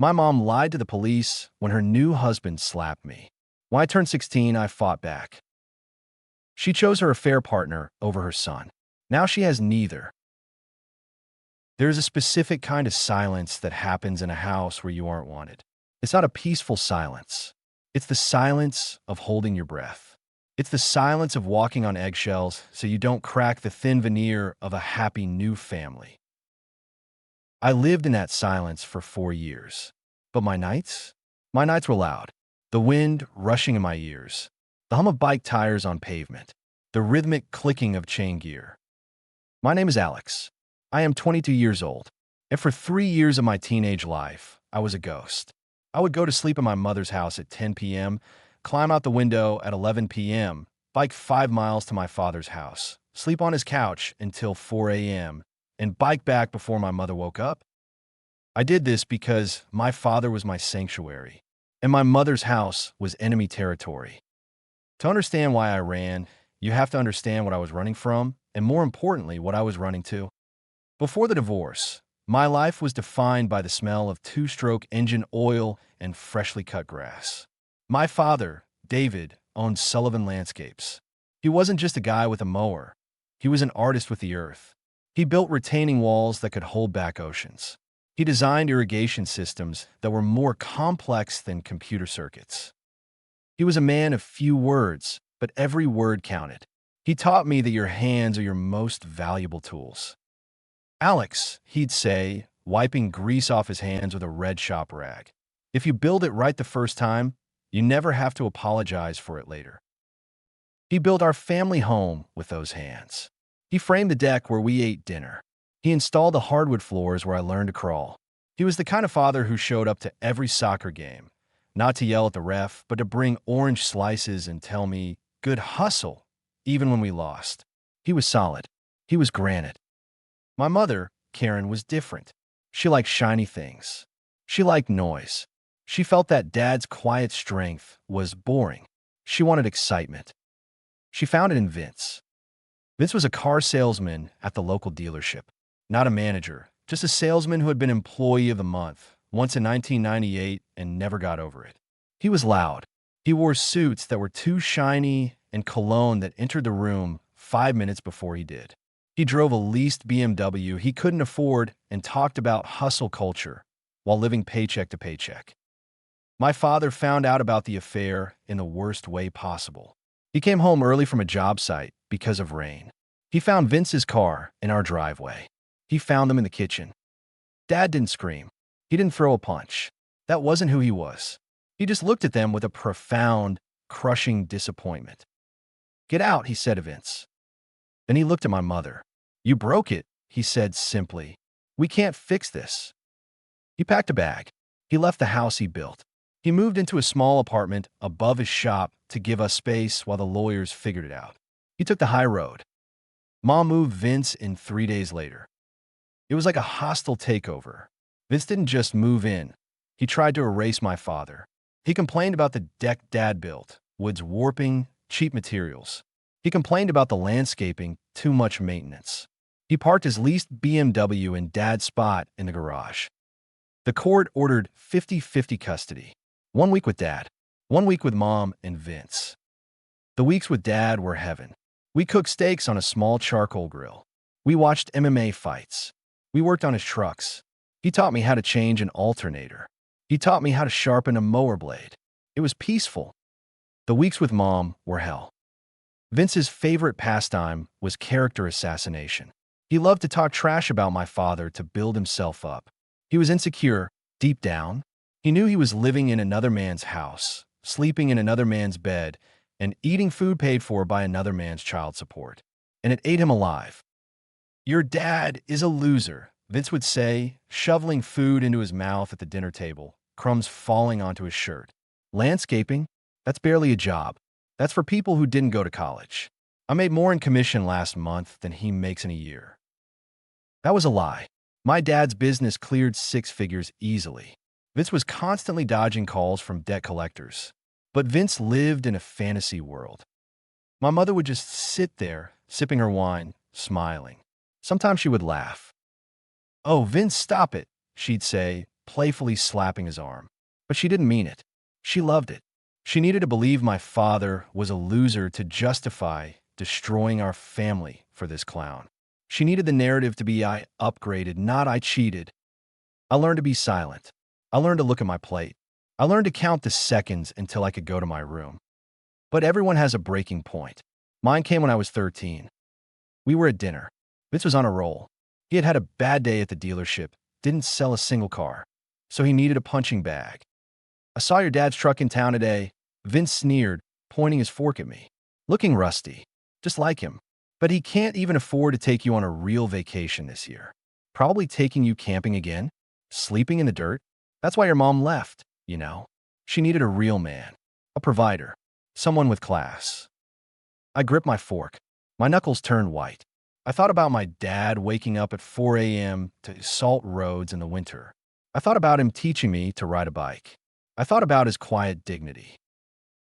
My mom lied to the police when her new husband slapped me. When I turned 16, I fought back. She chose her affair partner over her son. Now she has neither. There's a specific kind of silence that happens in a house where you aren't wanted. It's not a peaceful silence. It's the silence of holding your breath. It's the silence of walking on eggshells so you don't crack the thin veneer of a happy new family. I lived in that silence for 4 years. But my nights? My nights were loud. The wind rushing in my ears. The hum of bike tires on pavement. The rhythmic clicking of chain gear. My name is Alex. I am 22 years old. And for 3 years of my teenage life, I was a ghost. I would go to sleep in my mother's house at 10 p.m., climb out the window at 11 p.m., bike 5 miles to my father's house, sleep on his couch until 4 a.m., and bike back before my mother woke up. I did this because my father was my sanctuary, and my mother's house was enemy territory. To understand why I ran, you have to understand what I was running from, and more importantly, what I was running to. Before the divorce, my life was defined by the smell of two-stroke engine oil and freshly cut grass. My father, David, owned Sullivan Landscapes. He wasn't just a guy with a mower. He was an artist with the earth. He built retaining walls that could hold back oceans. He designed irrigation systems that were more complex than computer circuits. He was a man of few words, but every word counted. He taught me that your hands are your most valuable tools. Alex, he'd say, wiping grease off his hands with a red shop rag. If you build it right the first time, you never have to apologize for it later. He built our family home with those hands. He framed the deck where we ate dinner. He installed the hardwood floors where I learned to crawl. He was the kind of father who showed up to every soccer game, not to yell at the ref, but to bring orange slices and tell me, "Good hustle," even when we lost. He was solid. He was granite. My mother, Karen, was different. She liked shiny things. She liked noise. She felt that Dad's quiet strength was boring. She wanted excitement. She found it in Vince. Vince was a car salesman at the local dealership. Not a manager, just a salesman who had been Employee of the Month once in 1998 and never got over it. He was loud. He wore suits that were too shiny and cologne that entered the room 5 minutes before he did. He drove a leased BMW he couldn't afford and talked about hustle culture while living paycheck to paycheck. My father found out about the affair in the worst way possible. He came home early from a job site because of rain. He found Vince's car in our driveway. He found them in the kitchen. Dad didn't scream. He didn't throw a punch. That wasn't who he was. He just looked at them with a profound, crushing disappointment. "Get out," he said to Vince. Then he looked at my mother. "You broke it," he said simply. "We can't fix this." He packed a bag. He left the house he built. He moved into a small apartment above his shop to give us space while the lawyers figured it out. He took the high road. Mom moved Vince in 3 days later. It was like a hostile takeover. Vince didn't just move in. He tried to erase my father. He complained about the deck Dad built, wood's warping, cheap materials. He complained about the landscaping, too much maintenance. He parked his leased BMW in Dad's spot in the garage. The court ordered 50-50 custody. 1 week with Dad, 1 week with Mom and Vince. The weeks with Dad were heaven. We cooked steaks on a small charcoal grill. We watched MMA fights. We worked on his trucks. He taught me how to change an alternator. He taught me how to sharpen a mower blade. It was peaceful. The weeks with Mom were hell. Vince's favorite pastime was character assassination. He loved to talk trash about my father to build himself up. He was insecure, deep down. He knew he was living in another man's house, sleeping in another man's bed, and eating food paid for by another man's child support. And it ate him alive. "Your dad is a loser," Vince would say, shoveling food into his mouth at the dinner table, crumbs falling onto his shirt. "Landscaping? That's barely a job. That's for people who didn't go to college. I made more in commission last month than he makes in a year." That was a lie. My dad's business cleared 6 figures easily. Vince was constantly dodging calls from debt collectors. But Vince lived in a fantasy world. My mother would just sit there, sipping her wine, smiling. Sometimes she would laugh. "Oh, Vince, stop it," she'd say, playfully slapping his arm. But she didn't mean it. She loved it. She needed to believe my father was a loser to justify destroying our family for this clown. She needed the narrative to be I upgraded, not I cheated. I learned to be silent. I learned to look at my plate. I learned to count the seconds until I could go to my room. But everyone has a breaking point. Mine came when I was 13. We were at dinner. Vince was on a roll. He had had a bad day at the dealership, didn't sell a single car, so he needed a punching bag. I saw your dad's truck in town today. Vince sneered, pointing his fork at me. Looking rusty, just like him. But he can't even afford to take you on a real vacation this year. Probably taking you camping again? Sleeping in the dirt? That's why your mom left, you know. She needed a real man. A provider. Someone with class. I gripped my fork. My knuckles turned white. I thought about my dad waking up at 4 a.m. to salt roads in the winter. I thought about him teaching me to ride a bike. I thought about his quiet dignity.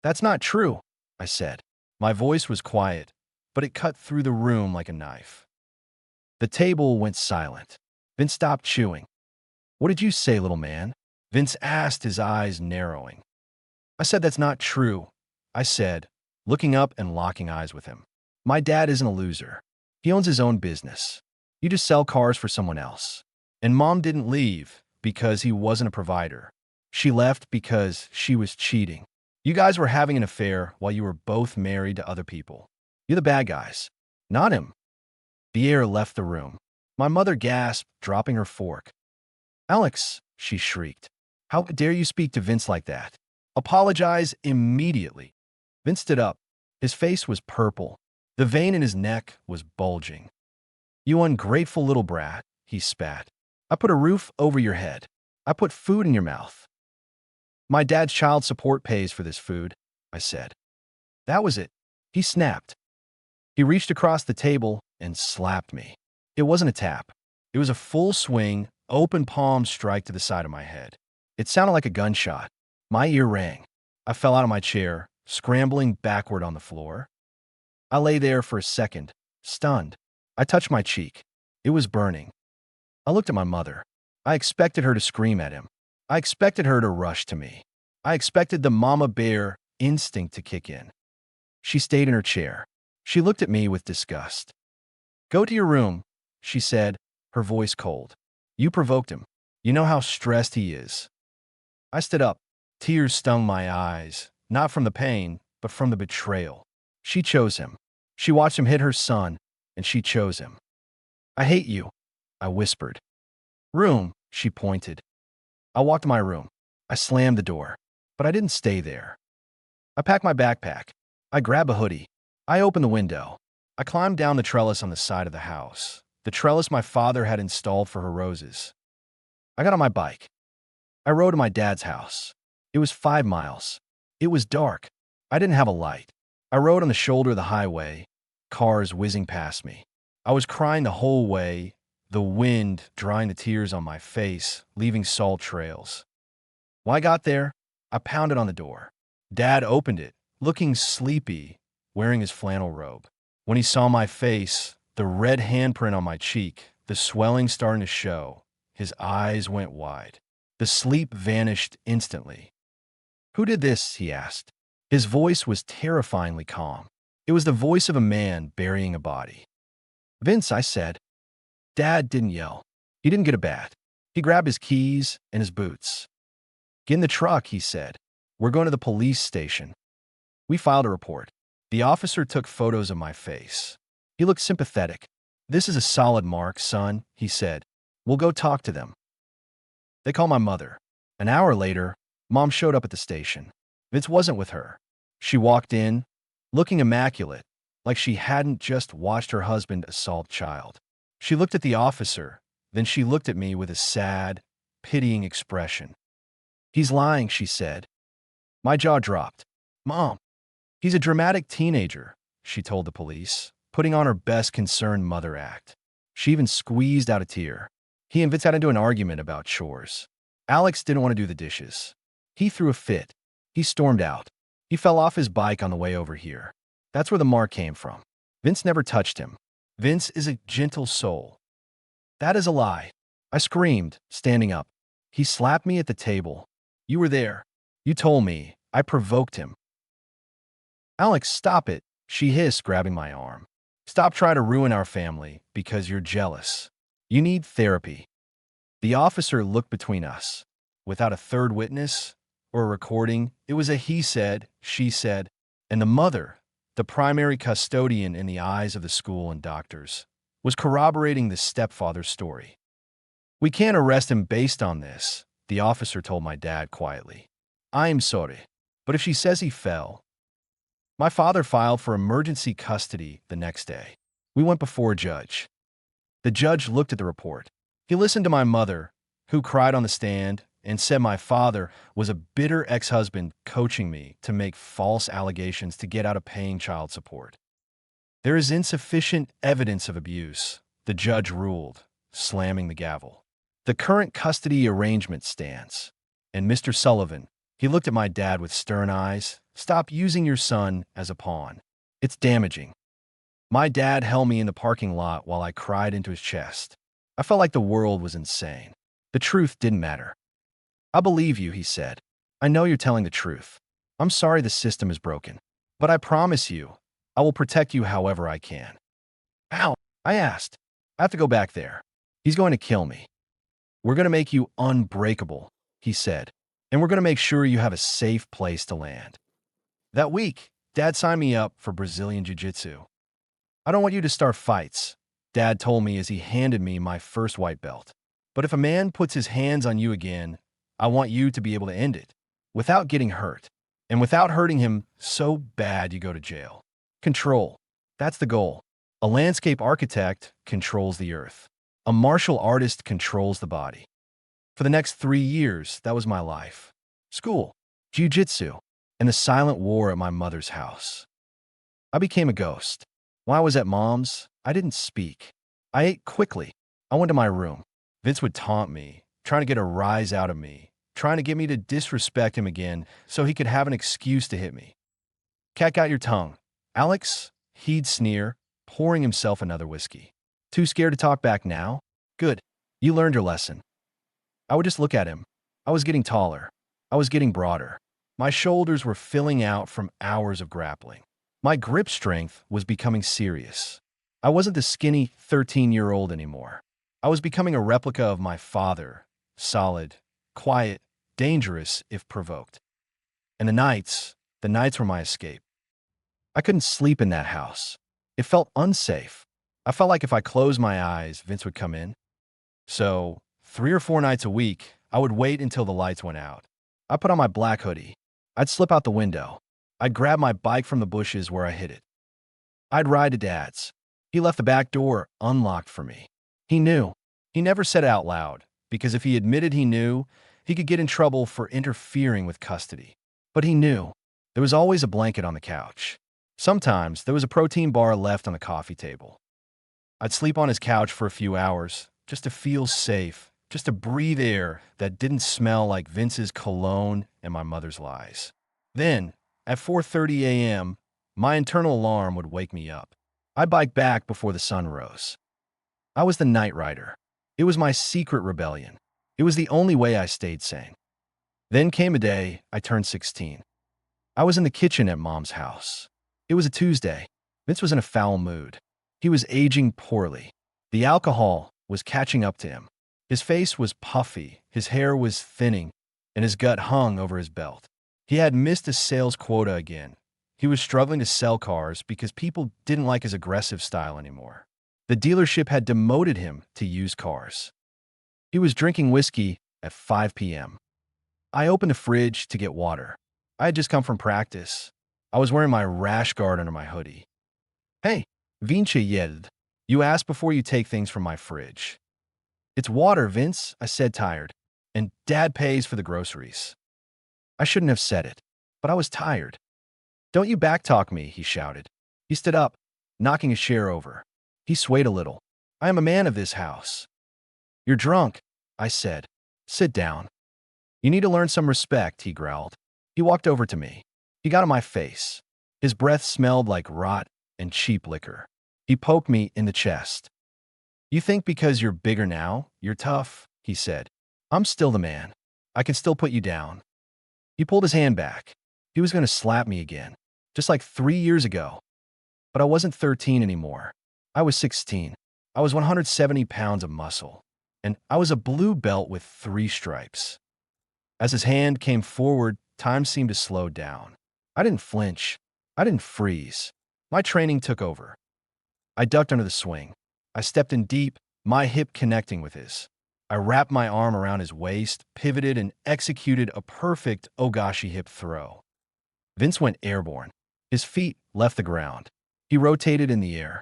That's not true, I said. My voice was quiet, but it cut through the room like a knife. The table went silent. Vince stopped chewing. What did you say, little man? Vince asked, his eyes narrowing. I said that's not true, I said, looking up and locking eyes with him. My dad isn't a loser. He owns his own business. You just sell cars for someone else. And Mom didn't leave because he wasn't a provider. She left because she was cheating. You guys were having an affair while you were both married to other people. You're the bad guys, not him. The air left the room. My mother gasped, dropping her fork. Alex, she shrieked. How dare you speak to Vince like that? Apologize immediately. Vince stood up. His face was purple. The vein in his neck was bulging. You ungrateful little brat, he spat. I put a roof over your head. I put food in your mouth. My dad's child support pays for this food, I said. That was it. He snapped. He reached across the table and slapped me. It wasn't a tap. It was a full swing, open palm strike to the side of my head. It sounded like a gunshot. My ear rang. I fell out of my chair, scrambling backward on the floor. I lay there for a second, stunned. I touched my cheek. It was burning. I looked at my mother. I expected her to scream at him. I expected her to rush to me. I expected the mama bear instinct to kick in. She stayed in her chair. She looked at me with disgust. Go to your room, she said, her voice cold. You provoked him. You know how stressed he is. I stood up. Tears stung my eyes, not from the pain, but from the betrayal. She chose him. She watched him hit her son, and she chose him. I hate you, I whispered. Room, she pointed. I walked to my room. I slammed the door, but I didn't stay there. I packed my backpack. I grabbed a hoodie. I opened the window. I climbed down the trellis on the side of the house, the trellis my father had installed for her roses. I got on my bike. I rode to my dad's house. It was 5 miles. It was dark. I didn't have a light. I rode on the shoulder of the highway, cars whizzing past me. I was crying the whole way, the wind drying the tears on my face, leaving salt trails. When I got there, I pounded on the door. Dad opened it, looking sleepy, wearing his flannel robe. When he saw my face, the red handprint on my cheek, the swelling starting to show, his eyes went wide. The sleep vanished instantly. Who did this? He asked. His voice was terrifyingly calm. It was the voice of a man burying a body. Vince, I said. Dad didn't yell. He didn't get a bat. He grabbed his keys and his boots. Get in the truck, he said. We're going to the police station. We filed a report. The officer took photos of my face. He looked sympathetic. This is a solid mark, son, he said. We'll go talk to them. They called my mother. An hour later, Mom showed up at the station. Vince wasn't with her. She walked in, looking immaculate, like she hadn't just watched her husband assault child. She looked at the officer, then she looked at me with a sad, pitying expression. He's lying, she said. My jaw dropped. Mom, he's a dramatic teenager, she told the police, putting on her best concerned mother act. She even squeezed out a tear. He and Vince got into an argument about chores. Alex didn't want to do the dishes. He threw a fit. He stormed out. He fell off his bike on the way over here. That's where the mark came from. Vince never touched him. Vince is a gentle soul. That is a lie. I screamed, standing up. He slapped me at the table. You were there. You told me. I provoked him. Alex, stop it, she hissed, grabbing my arm. Stop trying to ruin our family because you're jealous. You need therapy. The officer looked between us. Without a third witness or a recording, it was a he said, she said, and the mother, the primary custodian in the eyes of the school and doctors, was corroborating the stepfather's story. We can't arrest him based on this, the officer told my dad quietly. I'm sorry, but if she says he fell. My father filed for emergency custody the next day. We went before a judge. The judge looked at the report. He listened to my mother, who cried on the stand, and said my father was a bitter ex-husband coaching me to make false allegations to get out of paying child support. There is insufficient evidence of abuse, the judge ruled, slamming the gavel. The current custody arrangement stands. And Mr. Sullivan, he looked at my dad with stern eyes, stop using your son as a pawn. It's damaging. My dad held me in the parking lot while I cried into his chest. I felt like the world was insane. The truth didn't matter. I believe you, he said. I know you're telling the truth. I'm sorry the system is broken. But I promise you, I will protect you however I can. How? I asked. I have to go back there. He's going to kill me. We're going to make you unbreakable, he said. And we're going to make sure you have a safe place to land. That week, Dad signed me up for Brazilian Jiu-Jitsu. I don't want you to start fights, Dad told me as he handed me my first white belt. But if a man puts his hands on you again, I want you to be able to end it, without getting hurt, and without hurting him so bad you go to jail. Control. That's the goal. A landscape architect controls the earth. A martial artist controls the body. For the next 3 years, that was my life. School, jiu-jitsu, and the silent war at my mother's house. I became a ghost. When I was at Mom's, I didn't speak. I ate quickly. I went to my room. Vince would taunt me, trying to get a rise out of me, trying to get me to disrespect him again so he could have an excuse to hit me. Cat got your tongue. Alex, he'd sneer, pouring himself another whiskey. Too scared to talk back now? Good. You learned your lesson. I would just look at him. I was getting taller. I was getting broader. My shoulders were filling out from hours of grappling. My grip strength was becoming serious. I wasn't the skinny 13-year-old anymore. I was becoming a replica of my father, solid, quiet, dangerous if provoked. And the nights were my escape. I couldn't sleep in that house. It felt unsafe. I felt like if I closed my eyes, Vince would come in. So, 3 or 4 nights a week, I would wait until the lights went out. I'd put on my black hoodie. I'd slip out the window. I'd grab my bike from the bushes where I hid it. I'd ride to Dad's. He left the back door unlocked for me. He knew. He never said it out loud, because if he admitted he knew, he could get in trouble for interfering with custody. But he knew. There was always a blanket on the couch. Sometimes there was a protein bar left on the coffee table. I'd sleep on his couch for a few hours, just to feel safe, just to breathe air that didn't smell like Vince's cologne and my mother's lies. Then, at 4:30 a.m., my internal alarm would wake me up. I'd bike back before the sun rose. I was the night rider. It was my secret rebellion. It was the only way I stayed sane. Then came a day I turned 16. I was in the kitchen at Mom's house. It was a Tuesday. Vince was in a foul mood. He was aging poorly. The alcohol was catching up to him. His face was puffy, his hair was thinning, and his gut hung over his belt. He had missed his sales quota again. He was struggling to sell cars because people didn't like his aggressive style anymore. The dealership had demoted him to used cars. He was drinking whiskey at 5 p.m. I opened the fridge to get water. I had just come from practice. I was wearing my rash guard under my hoodie. Hey, Vince yelled. You ask before you take things from my fridge. It's water, Vince, I said, tired. And Dad pays for the groceries. I shouldn't have said it, but I was tired. Don't you backtalk me, he shouted. He stood up, knocking his chair over. He swayed a little. I am a man of this house. You're drunk, I said. Sit down. You need to learn some respect, he growled. He walked over to me. He got in my face. His breath smelled like rot and cheap liquor. He poked me in the chest. You think because you're bigger now, you're tough, he said. I'm still the man. I can still put you down. He pulled his hand back. He was going to slap me again, just like 3 years ago. But I wasn't 13 anymore. I was 16. I was 170 pounds of muscle, and I was a blue belt with 3 stripes. As his hand came forward, time seemed to slow down. I didn't flinch. I didn't freeze. My training took over. I ducked under the swing. I stepped in deep, my hip connecting with his. I wrapped my arm around his waist, pivoted, and executed a perfect Ogashi hip throw. Vince went airborne. His feet left the ground. He rotated in the air.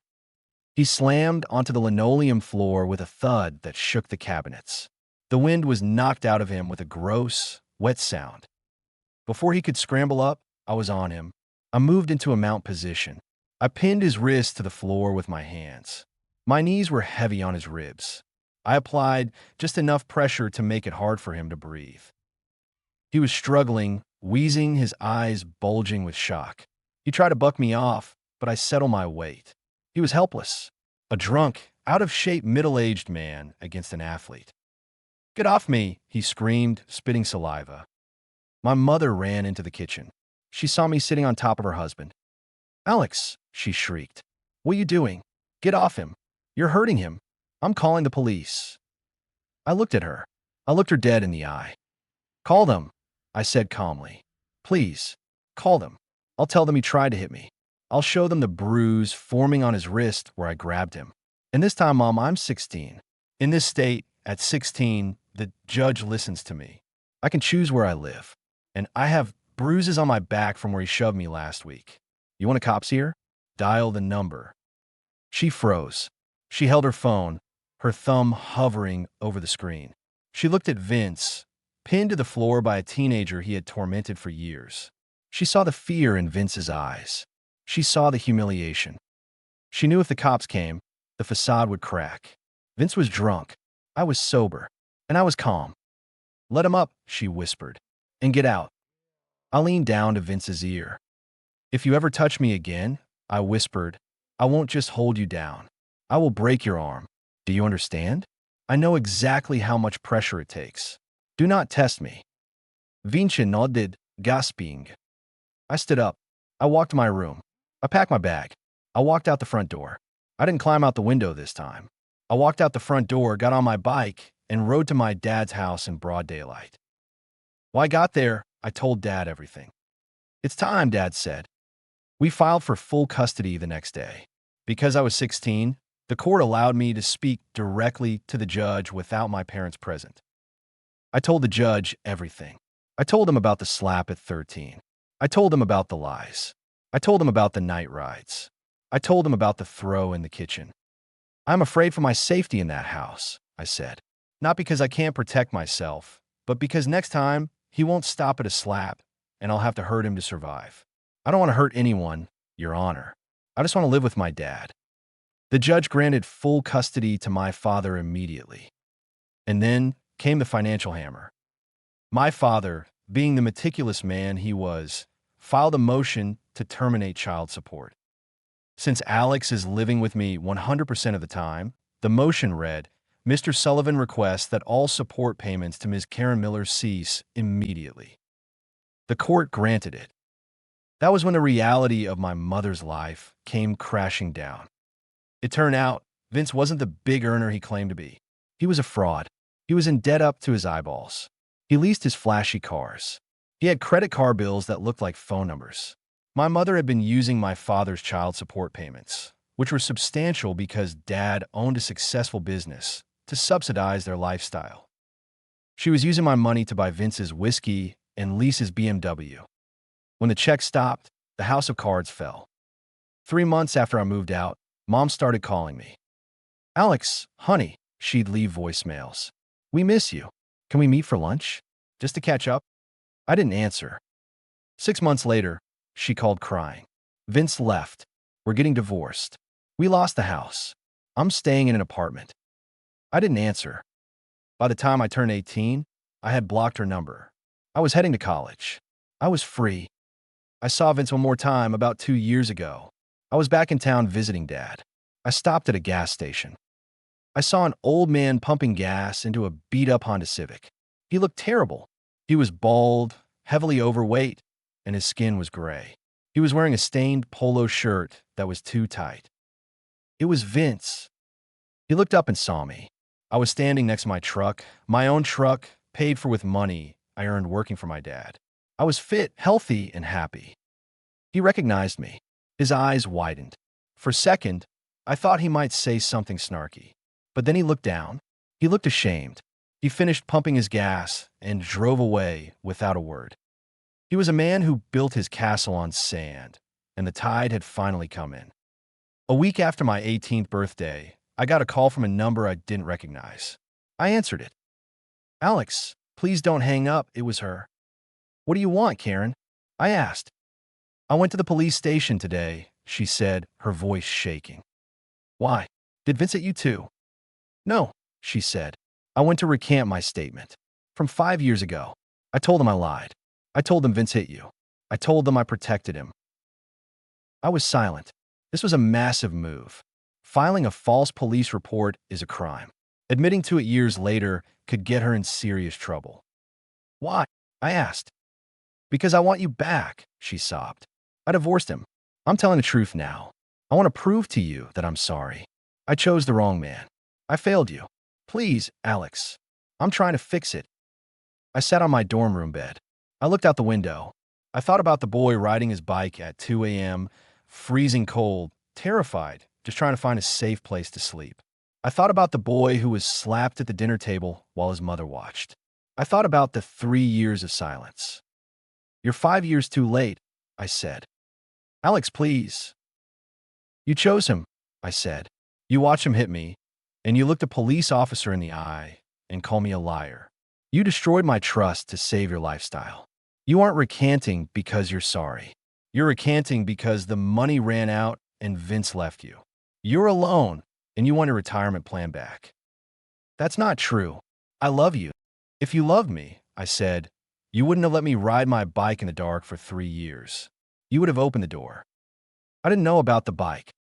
He slammed onto the linoleum floor with a thud that shook the cabinets. The wind was knocked out of him with a gross, wet sound. Before he could scramble up, I was on him. I moved into a mount position. I pinned his wrist to the floor with my hands. My knees were heavy on his ribs. I applied just enough pressure to make it hard for him to breathe. He was struggling, wheezing, his eyes bulging with shock. He tried to buck me off, but I settled my weight. He was helpless. A drunk, out-of-shape middle-aged man against an athlete. "Get off me," he screamed, spitting saliva. My mother ran into the kitchen. She saw me sitting on top of her husband. "Alex," she shrieked. "What are you doing? Get off him. You're hurting him. I'm calling the police." I looked at her. I looked her dead in the eye. "Call them," I said calmly. "Please, call them. I'll tell them he tried to hit me. I'll show them the bruise forming on his wrist where I grabbed him. And this time, Mom, I'm 16. In this state, at 16, the judge listens to me. I can choose where I live. And I have bruises on my back from where he shoved me last week. You want a cops here? Dial the number." She froze. She held her phone, her thumb hovering over the screen. She looked at Vince, pinned to the floor by a teenager he had tormented for years. She saw the fear in Vince's eyes. She saw the humiliation. She knew if the cops came, the facade would crack. Vince was drunk. I was sober. And I was calm. "Let him up," she whispered, "and get out." I leaned down to Vince's ear. "If you ever touch me again," I whispered, "I won't just hold you down. I will break your arm. Do you understand? I know exactly how much pressure it takes. Do not test me." Vince nodded, gasping. I stood up. I walked to my room. I packed my bag. I walked out the front door. I didn't climb out the window this time. I walked out the front door, got on my bike, and rode to my dad's house in broad daylight. When I got there, I told Dad everything. "It's time," Dad said. We filed for full custody the next day. Because I was 16, the court allowed me to speak directly to the judge without my parents present. I told the judge everything. I told him about the slap at 13. I told him about the lies. I told him about the night rides. I told him about the throw in the kitchen. "I'm afraid for my safety in that house," I said. "Not because I can't protect myself, but because next time he won't stop at a slap, and I'll have to hurt him to survive. I don't want to hurt anyone, Your Honor. I just want to live with my dad." The judge granted full custody to my father immediately. And then came the financial hammer. My father, being the meticulous man he was, filed a motion to terminate child support. Since Alex is living with me 100% of the time, the motion read, "Mr. Sullivan requests that all support payments to Ms. Karen Miller cease immediately." The court granted it. That was when the reality of my mother's life came crashing down. It turned out Vince wasn't the big earner he claimed to be. He was a fraud. He was in debt up to his eyeballs. He leased his flashy cars. He had credit card bills that looked like phone numbers. My mother had been using my father's child support payments, which were substantial because Dad owned a successful business, to subsidize their lifestyle. She was using my money to buy Vince's whiskey and lease his BMW. When the check stopped, the house of cards fell. 3 months after I moved out, Mom started calling me. "Alex, honey," she'd leave voicemails. "We miss you. Can we meet for lunch? Just to catch up?" I didn't answer. 6 months later, she called crying. "Vince left. We're getting divorced. We lost the house. I'm staying in an apartment." I didn't answer. By the time I turned 18, I had blocked her number. I was heading to college. I was free. I saw Vince one more time about 2 years ago. I was back in town visiting Dad. I stopped at a gas station. I saw an old man pumping gas into a beat-up Honda Civic. He looked terrible. He was bald, heavily overweight, and his skin was gray. He was wearing a stained polo shirt that was too tight. It was Vince. He looked up and saw me. I was standing next to my own truck, paid for with money I earned working for my dad. I was fit, healthy, and happy. He recognized me. His eyes widened. For a second, I thought he might say something snarky. But then he looked down. He looked ashamed. He finished pumping his gas and drove away without a word. He was a man who built his castle on sand, and the tide had finally come in. A week after my 18th birthday, I got a call from a number I didn't recognize. I answered it. "Alex, please don't hang up," it was her. "What do you want, Karen?" I asked. "I went to the police station today," she said, her voice shaking. "Why? Did Vince hit you too?" "No," she said. "I went to recant my statement. From 5 years ago. I told them I lied. I told them Vince hit you. I told them I protected him." I was silent. This was a massive move. Filing a false police report is a crime. Admitting to it years later could get her in serious trouble. "Why?" I asked. "Because I want you back," she sobbed. "I divorced him. I'm telling the truth now. I want to prove to you that I'm sorry. I chose the wrong man. I failed you. Please, Alex. I'm trying to fix it." I sat on my dorm room bed. I looked out the window. I thought about the boy riding his bike at 2 a.m., freezing cold, terrified, just trying to find a safe place to sleep. I thought about the boy who was slapped at the dinner table while his mother watched. I thought about the 3 years of silence. "You're 5 years too late," I said. "Alex, please." "You chose him," I said. "You watched him hit me, and you looked a police officer in the eye and called me a liar. You destroyed my trust to save your lifestyle. You aren't recanting because you're sorry. You're recanting because the money ran out and Vince left you. You're alone, and you want your retirement plan back." "That's not true. I love you." "If you loved me," I said, "you wouldn't have let me ride my bike in the dark for 3 years. You would have opened the door." "I didn't know about the bike."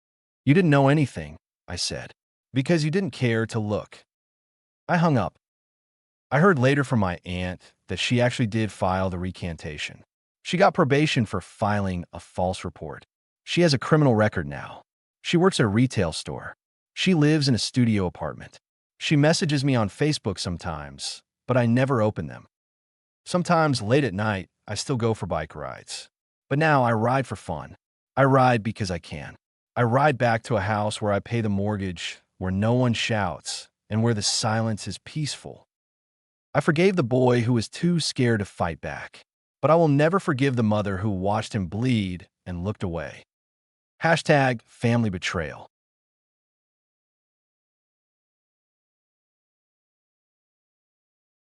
"You didn't know anything," I said, "because you didn't care to look." I hung up. I heard later from my aunt that she actually did file the recantation. She got probation for filing a false report. She has a criminal record now. She works at a retail store. She lives in a studio apartment. She messages me on Facebook sometimes, but I never open them. Sometimes late at night, I still go for bike rides. But now I ride for fun. I ride because I can. I ride back to a house where I pay the mortgage, where no one shouts, and where the silence is peaceful. I forgave the boy who was too scared to fight back, but I will never forgive the mother who watched him bleed and looked away. #family betrayal.